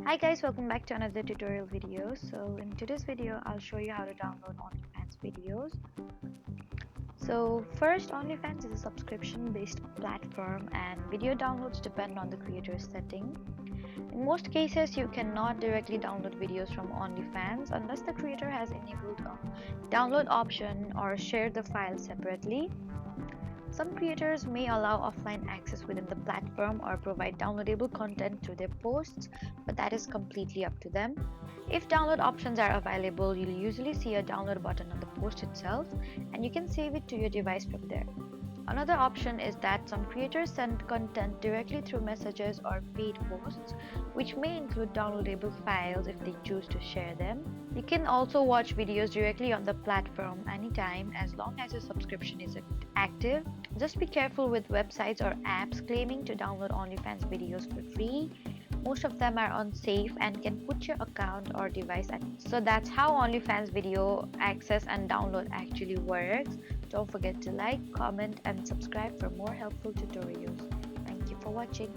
Hi guys, welcome back to another tutorial video. So in today's video, I'll show you how to download OnlyFans videos. So first, OnlyFans is a subscription-based platform and video downloads depend on the creator's setting. In most cases, you cannot directly download videos from OnlyFans unless the creator has enabled a download option or share the file separately. Some creators may allow offline access within the platform or provide downloadable content through their posts, but that is completely up to them. If download options are available, you'll usually see a download button on the post itself, and you can save it to your device from there. Another option is that some creators send content directly through messages or paid posts, which may include downloadable files if they choose to share them. You can also watch videos directly on the platform anytime as long as your subscription is active. Just be careful with websites or apps claiming to download OnlyFans videos for free. Most of them are unsafe and can put your account or device at risk. So that's how OnlyFans video access and download actually works. Don't forget to like, comment, and subscribe for more helpful tutorials. Thank you for watching.